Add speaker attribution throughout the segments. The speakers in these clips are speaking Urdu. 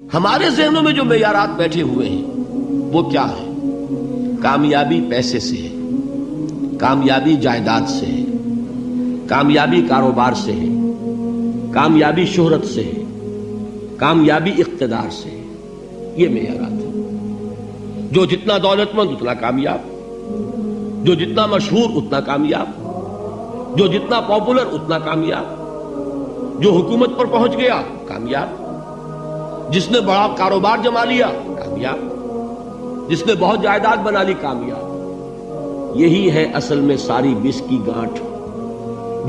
Speaker 1: ہمارے ذہنوں میں جو معیارات بیٹھے ہوئے ہیں وہ کیا ہے؟ کامیابی پیسے سے ہے، کامیابی جائیداد سے ہے، کامیابی کاروبار سے ہے، کامیابی شہرت سے ہے، کامیابی اقتدار سے ہے۔ یہ معیارات ہیں۔ جو جتنا دولت مند اتنا کامیاب، جو جتنا مشہور اتنا کامیاب، جو جتنا پاپولر اتنا کامیاب، جو حکومت پر پہنچ گیا کامیاب، جس نے بڑا کاروبار جما لیا کامیاب، جس نے بہت جائیداد بنا لی کامیاب۔ یہی ہے اصل میں ساری بس کی گانٹھ۔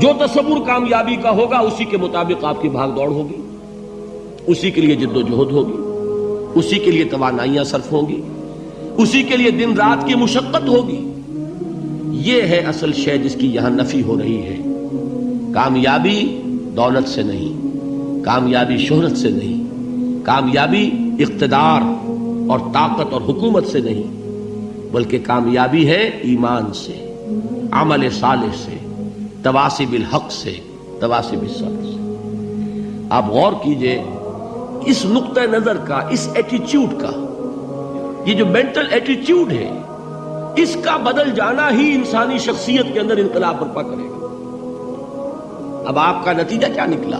Speaker 1: جو تصور کامیابی کا ہوگا اسی کے مطابق آپ کی بھاگ دوڑ ہوگی، اسی کے لیے جد و جہد ہوگی، اسی کے لیے توانائیاں صرف ہوں گی، اسی کے لیے دن رات کی مشقت ہوگی۔ یہ ہے اصل شے جس کی یہاں نفی ہو رہی ہے۔ کامیابی دولت سے نہیں، کامیابی شہرت سے نہیں، کامیابی اقتدار اور طاقت اور حکومت سے نہیں، بلکہ کامیابی ہے ایمان سے، عمل صالح سے، تواصی بالحق سے، تواصی بالصبر سے۔ آپ غور کیجئے اس نقطہ نظر کا، اس ایٹیچیوڈ کا، یہ جو مینٹل ایٹیچیوڈ ہے، اس کا بدل جانا ہی انسانی شخصیت کے اندر انقلاب برپا کرے گا۔ اب آپ کا نتیجہ کیا نکلا؟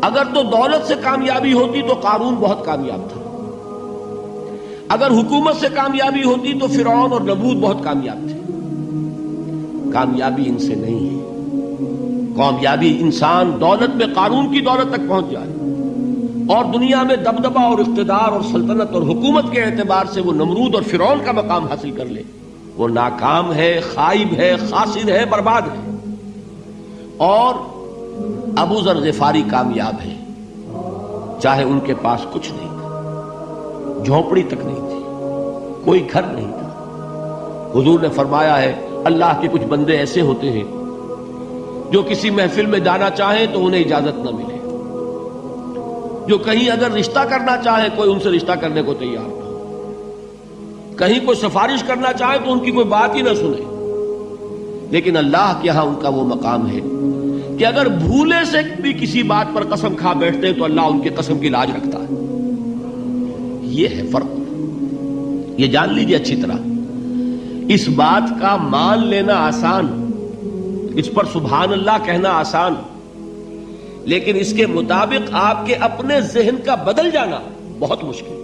Speaker 1: اگر تو دولت سے کامیابی ہوتی تو قارون بہت کامیاب تھا، اگر حکومت سے کامیابی ہوتی تو فرعون اور نمرود بہت کامیاب تھے۔ کامیابی ان سے نہیں ہے۔ کامیابی انسان دولت میں قارون کی دولت تک پہنچ جائے اور دنیا میں دبدبہ اور اقتدار اور سلطنت اور حکومت کے اعتبار سے وہ نمرود اور فرعون کا مقام حاصل کر لے، وہ ناکام ہے، خائب ہے، خاسر ہے، برباد ہے۔ اور ابو ذر غفاری کامیاب ہے، چاہے ان کے پاس کچھ نہیں تھا، جھونپڑی تک نہیں تھی، کوئی گھر نہیں تھا۔ حضور نے فرمایا ہے اللہ کے کچھ بندے ایسے ہوتے ہیں جو کسی محفل میں جانا چاہیں تو انہیں اجازت نہ ملے، جو کہیں اگر رشتہ کرنا چاہے کوئی ان سے رشتہ کرنے کو تیار نہ ہو، کہیں کوئی سفارش کرنا چاہے تو ان کی کوئی بات ہی نہ سنے۔ لیکن اللہ کے ہاں ان کا وہ مقام ہے کہ اگر بھولے سے بھی کسی بات پر قسم کھا بیٹھتے ہیں تو اللہ ان کی قسم کی لاج رکھتا ہے۔ یہ ہے فرق، یہ جان لیجیے اچھی طرح۔ اس بات کا مان لینا آسان، اس پر سبحان اللہ کہنا آسان، لیکن اس کے مطابق آپ کے اپنے ذہن کا بدل جانا بہت مشکل،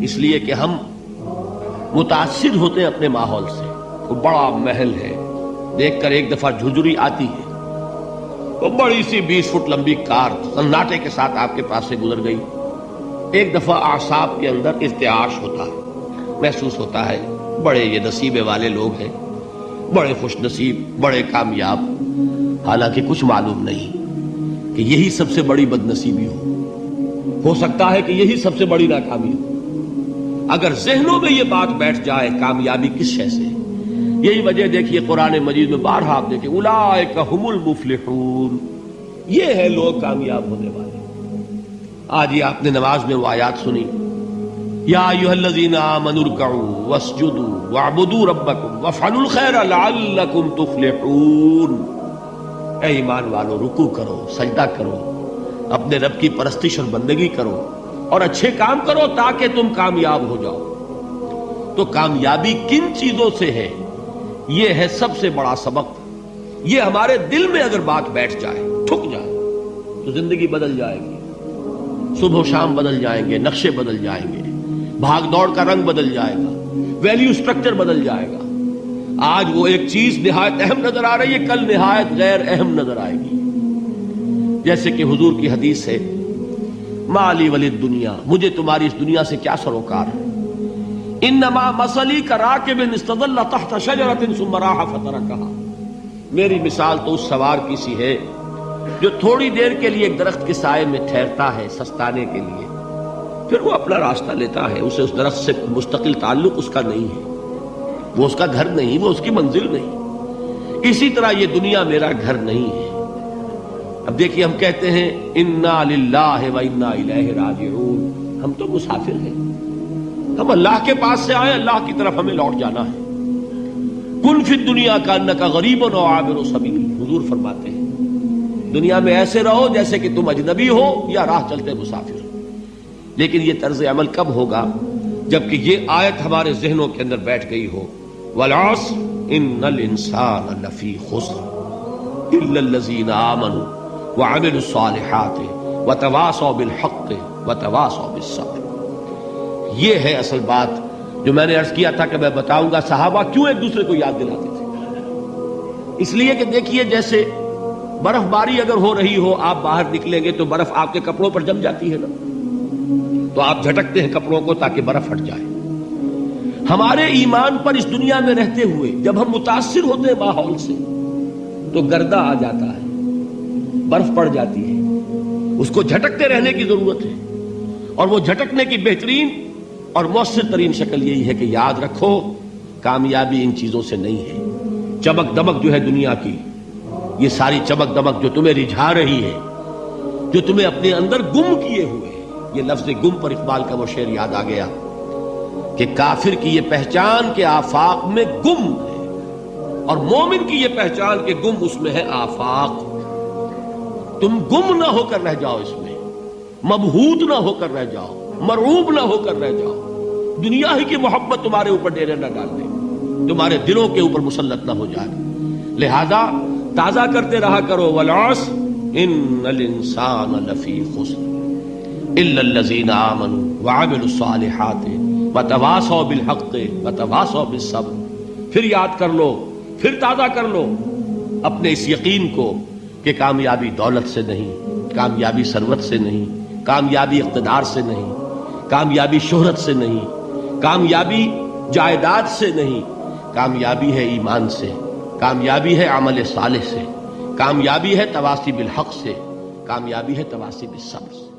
Speaker 1: اس لیے کہ ہم متاثر ہوتے ہیں اپنے ماحول سے۔ وہ بڑا محل ہے، دیکھ کر ایک دفعہ جھجری آتی ہے، وہ بڑی سی 20 فٹ لمبی کار سناٹے کے ساتھ آپ کے پاس سے گزر گئی۔ ایک دفعہ اعصاب کے اندر ارتعاش ہوتا ہے، محسوس ہوتا ہے بڑے یہ نصیبے والے لوگ ہیں، بڑے خوش نصیب، بڑے کامیاب، حالانکہ کچھ معلوم نہیں کہ یہی سب سے بڑی بد نصیبی ہو سکتا ہے کہ یہی سب سے بڑی ناکامی ہو۔ اگر ذہنوں میں یہ بات بیٹھ جائے کامیابی کس شے سے، یہی وجہ دیکھیے قرآن مجید میں بارہا آپ دیکھیں اولئک هم المفلحون، یہ ہے لوگ کامیاب ہونے والے۔ آج یہ آپ نے نماز میں وہ آیات سنی، یا ایھا الذین آمنوا ارکعوا واسجدوا واعبدوا ربکم وافعلوا الخیر لعلکم تفلحون۔ اے ایمان والو، رکوع کرو، سجدہ کرو، اپنے رب کی پرستش اور بندگی کرو اور اچھے کام کرو تاکہ تم کامیاب ہو جاؤ۔ تو کامیابی کن چیزوں سے ہے؟ یہ ہے سب سے بڑا سبق۔ یہ ہمارے دل میں اگر بات بیٹھ جائے، ٹھک جائے، تو زندگی بدل جائے گی، صبح و شام بدل جائیں گے، نقشے بدل جائیں گے، بھاگ دوڑ کا رنگ بدل جائے گا، ویلیو سٹرکچر بدل جائے گا۔ آج وہ ایک چیز نہایت اہم نظر آ رہی ہے، کل نہایت غیر اہم نظر آئے گی۔ جیسے کہ حضور کی حدیث ہے مالی ولی الدنیا، مجھے تمہاری اس دنیا سے کیا سروکار ہے، انما مثلی کراکب استظل تحت شجرۃ ثم راح فترکھا، میری مثال تو اس سوار کی سی ہے جو تھوڑی دیر کے لیے ایک درخت کے سائے میں ٹھہرتا ہے سستانے کے لیے، پھر وہ اپنا راستہ لیتا ہے، اسے اس درخت سے مستقل تعلق اس کا نہیں ہے، وہ اس کا گھر نہیں، وہ اس کی منزل نہیں۔ اسی طرح یہ دنیا میرا گھر نہیں ہے۔ اب دیکھیے ہم کہتے ہیں انا للہ و انا الیہ راجعون، ہم تو مسافر ہیں، ہم اللہ کے پاس سے آئے، اللہ کی طرف ہمیں لوٹ جانا ہے۔ کن فی الدنیا کانک غریب و عابر سبیل، حضور فرماتے ہیں دنیا میں ایسے رہو جیسے کہ تم اجنبی ہو یا راہ چلتے مسافر۔ لیکن یہ طرز عمل کب ہوگا؟ جبکہ یہ آیت ہمارے ذہنوں کے اندر بیٹھ گئی ہو، والعصر ان الانسان لفی خسر الا الذین آمنوا وعملوا الصالحات وتواصوا بالحق وتواصوا بالصبر۔ یہ ہے اصل بات جو میں نے عرض کیا تھا کہ میں بتاؤں گا صحابہ کیوں ایک دوسرے کو یاد دلاتے تھے۔ اس لیے کہ دیکھیے جیسے برف باری اگر ہو رہی ہو، آپ باہر نکلیں گے تو برف آپ کے کپڑوں پر جم جاتی ہے نا، تو آپ جھٹکتے ہیں کپڑوں کو تاکہ برف ہٹ جائے۔ ہمارے ایمان پر اس دنیا میں رہتے ہوئے جب ہم متاثر ہوتے ہیں ماحول سے تو گردہ آ جاتا ہے، برف پڑ جاتی ہے، اس کو جھٹکتے رہنے کی ضرورت ہے۔ اور وہ جھٹکنے کی بہترین اور مؤثر ترین شکل یہی ہے کہ یاد رکھو کامیابی ان چیزوں سے نہیں ہے۔ چمک دمک جو ہے دنیا کی، یہ ساری چمک دمک جو تمہیں رجھا رہی ہے، جو تمہیں اپنے اندر گم کیے ہوئے ہے، یہ لفظ گم پر اقبال کا وہ شعر یاد آ گیا کہ کافر کی یہ پہچان کے آفاق میں گم ہے، اور مومن کی یہ پہچان کے گم اس میں ہے آفاق۔ تم گم نہ ہو کر رہ جاؤ، اس میں مبہوت نہ ہو کر رہ جاؤ، مرعوب نہ ہو کر رہ جاؤ، دنیا ہی کی محبت تمہارے اوپر ڈیرے نہ ڈال دے، تمہارے دلوں کے اوپر مسلط نہ ہو جائے۔ لہذا تازہ کرتے رہا کرو، والعصر ان الانسان لفی خسر الا الذین آمنوا وعملوا الصالحات وتواصوا بالحق وتواصوا بالصبر۔ پھر یاد کر لو، پھر تازہ کر لو اپنے اس یقین کو کہ کامیابی دولت سے نہیں، کامیابی ثروت سے نہیں، کامیابی اقتدار سے نہیں، کامیابی شہرت سے نہیں، کامیابی جائیداد سے نہیں، کامیابی ہے ایمان سے، کامیابی ہے عمل صالح سے، کامیابی ہے تواصی بالحق سے، کامیابی ہے تواصی بالصبر سے۔